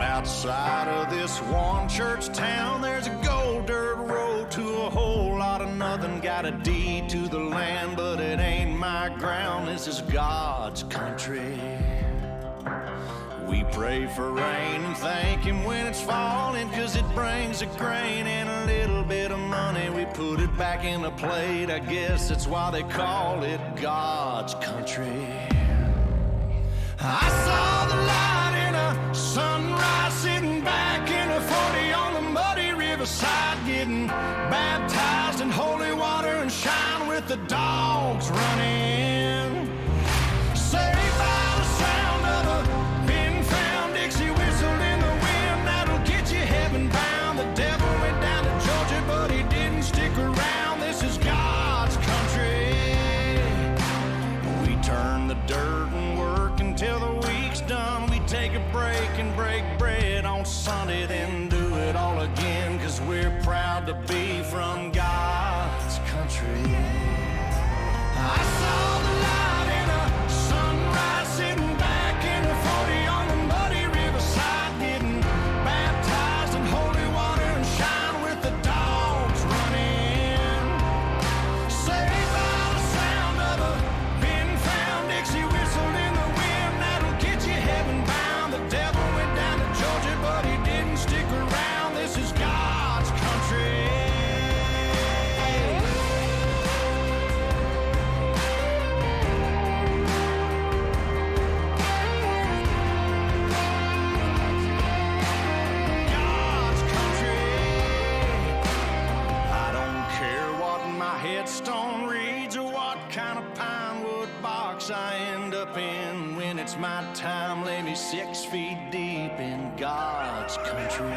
Outside of this one church town, there's a gold dirt road to a whole lot of nothing. Got a deed to the land, but it ain't my ground. This is God's country. We pray for rain and thank Him when it's falling, 'cause it brings a grain and a little bit of money. We put it back in a plate, I guess that's why they call it God's country. I saw the light in a sunrise, sitting back in a 40 on the muddy riverside, getting baptized in holy water and shine with the dogs running. Saved by the sound of a pin-found Dixie whistle in the wind that'll get you heaven bound. The devil went down to Georgia, but he didn't stick around. This is God's country. We turn the dirt and work until the week's done. We take a break and break bread on Sunday, then do it all again, 'cause we're proud to be from God's country. I saw the light in a sunrise, sitting back in a 40 on the muddy riverside, getting baptized in holy water and shine with the dogs running. Saved by the sound of a pin-found Dixie whistle in the wind that'll get you heaven bound. The devil went down to Georgia, but he didn't stick around. This is God's country. God's country. I don't care what my headstone reads or what kind of pine wood box I end up in. When it's my time, lay me 6 feet deep in God's country.